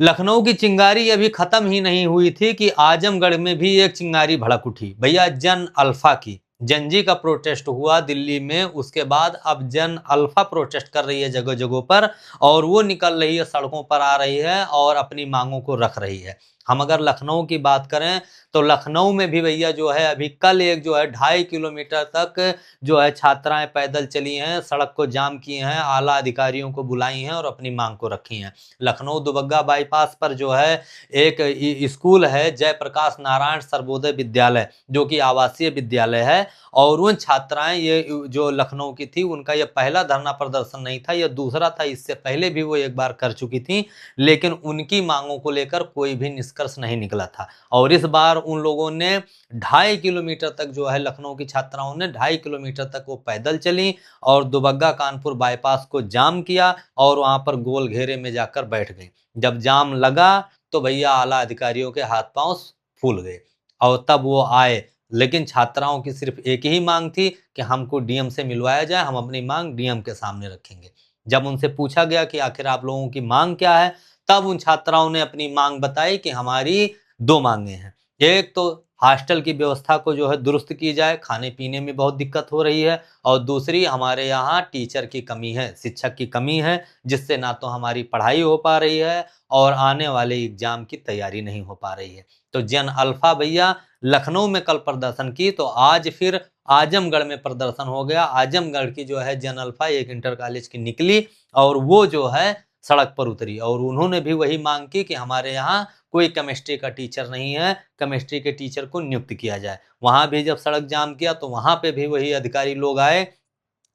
लखनऊ की चिंगारी अभी खत्म ही नहीं हुई थी कि आजमगढ़ में भी एक चिंगारी भड़क उठी। भैया जन अल्फा की जनजी का प्रोटेस्ट हुआ दिल्ली में, उसके बाद अब जन अल्फा प्रोटेस्ट कर रही है जगह जगह पर, और वो निकल रही है, सड़कों पर आ रही है और अपनी मांगों को रख रही है। हम अगर लखनऊ की बात करें तो लखनऊ में भी भैया जो है अभी कल एक जो है 2.5 किलोमीटर तक जो है छात्राएं पैदल चली हैं, सड़क को जाम किए हैं, आला अधिकारियों को बुलाई हैं और अपनी मांग को रखी हैं। लखनऊ दुबग्गा बाईपास पर जो है एक स्कूल है, जयप्रकाश नारायण सर्वोदय विद्यालय, जो कि आवासीय विद्यालय है, और उन छात्राएं ये जो लखनऊ की थी, उनका यह पहला धरना प्रदर्शन नहीं था, यह दूसरा था। इससे पहले भी वो एक बार कर चुकी थी, लेकिन उनकी मांगों को लेकर कोई भी निष्कर्ष नहीं निकला था। और इस बार उन लोगों ने 2.5 किलोमीटर तक जो है, लखनऊ की छात्राओं ने 2.5 किलोमीटर तक वो पैदल चली और दुबग्गा कानपुर बाईपास को जाम किया और वहां पर गोल घेरे में जाकर बैठ गई। जब जाम लगा तो भैया आला अधिकारियों के हाथ पांव फूल गए और तब वो आए। लेकिन छात्राओं की सिर्फ एक ही मांग थी कि हमको डीएम से मिलवाया जाए, हम अपनी मांग डीएम के सामने रखेंगे। जब उनसे पूछा गया कि आखिर आप लोगों की मांग क्या है, तब उन छात्राओं ने अपनी मांग बताई कि हमारी दो मांगे हैं। एक तो हॉस्टल की व्यवस्था को जो है दुरुस्त की जाए, खाने पीने में बहुत दिक्कत हो रही है, और दूसरी हमारे यहाँ टीचर की कमी है, शिक्षक की कमी है, जिससे ना तो हमारी पढ़ाई हो पा रही है और आने वाले एग्जाम की तैयारी नहीं हो पा रही है। तो जन अल्फा भैया लखनऊ में कल प्रदर्शन की, तो आज फिर आजमगढ़ में प्रदर्शन हो गया। आजमगढ़ की जो है जन अल्फा एक इंटर कॉलेज की निकली और वो जो है सड़क पर उतरी और उन्होंने भी वही मांग की कि हमारे यहाँ कोई केमिस्ट्री का टीचर नहीं है, केमिस्ट्री के टीचर को नियुक्त किया जाए। वहां भी जब सड़क जाम किया तो वहां पे भी वही अधिकारी लोग आए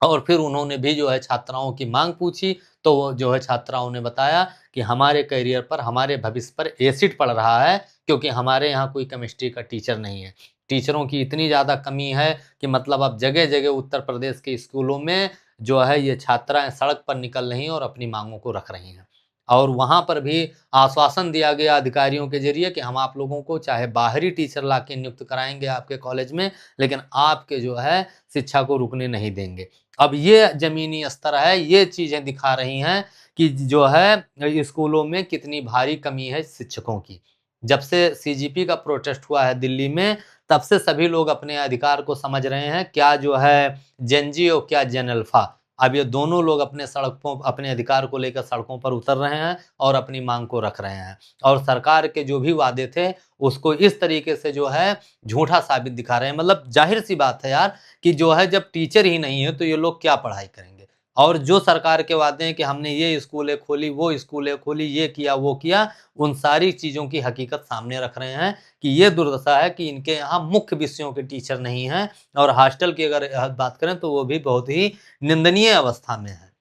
और फिर उन्होंने भी जो है छात्राओं की मांग पूछी। तो वो जो है छात्राओं ने बताया कि हमारे करियर पर, हमारे भविष्य पर एसिड पड़ रहा है, क्योंकि हमारे यहाँ कोई केमिस्ट्री का टीचर नहीं है। टीचरों की इतनी ज़्यादा कमी है कि मतलब अब जगह जगह उत्तर प्रदेश के स्कूलों में जो है ये छात्राएं सड़क पर निकल रही हैं और अपनी मांगों को रख रही हैं। और वहां पर भी आश्वासन दिया गया अधिकारियों के जरिए कि हम आप लोगों को चाहे बाहरी टीचर ला के नियुक्त कराएंगे आपके कॉलेज में, लेकिन आपके जो है शिक्षा को रुकने नहीं देंगे। अब ये जमीनी स्तर है, ये चीजें दिखा रही हैं कि जो है स्कूलों में कितनी भारी कमी है शिक्षकों की। जब से सीजीपी का प्रोटेस्ट हुआ है दिल्ली में, तब से सभी लोग अपने अधिकार को समझ रहे हैं, क्या जो है जेनजी और क्या जेन अल्फा। अब ये दोनों लोग अपने सड़कों, अपने अधिकार को लेकर सड़कों पर उतर रहे हैं और अपनी मांग को रख रहे हैं, और सरकार के जो भी वादे थे उसको इस तरीके से जो है झूठा साबित दिखा रहे हैं। मतलब जाहिर सी बात है यार कि जो है जब टीचर ही नहीं है तो ये लोग क्या पढ़ाई करेंगे। और जो सरकार के वादे हैं कि हमने ये स्कूलें खोली, वो स्कूलें खोली, ये किया वो किया, उन सारी चीजों की हकीकत सामने रख रहे हैं कि ये दुर्दशा है कि इनके यहाँ मुख्य विषयों के टीचर नहीं हैं। और हॉस्टल की अगर बात करें तो वो भी बहुत ही निंदनीय अवस्था में है।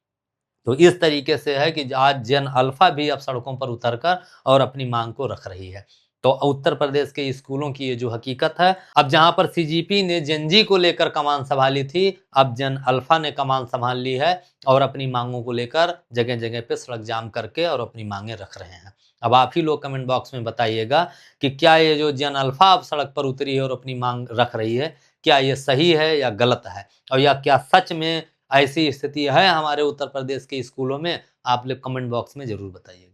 तो इस तरीके से है कि आज जन अल्फा भी अब सड़कों पर उतरकर और अपनी मांग को रख रही है। तो उत्तर प्रदेश के स्कूलों की ये जो हकीकत है, अब जहां पर सीजीपी ने जेनजी को लेकर कमान संभाली थी, अब जन अल्फा ने कमान संभाल ली है और अपनी मांगों को लेकर जगह जगह पे सड़क जाम करके और अपनी मांगे रख रहे हैं। अब आप ही लोग कमेंट बॉक्स में बताइएगा कि क्या ये जो जन अल्फा अब सड़क पर उतरी है और अपनी मांग रख रही है, क्या ये सही है या गलत है, और या क्या सच में ऐसी स्थिति है हमारे उत्तर प्रदेश के स्कूलों में? आप लोग कमेंट बॉक्स में जरूर बताइएगा।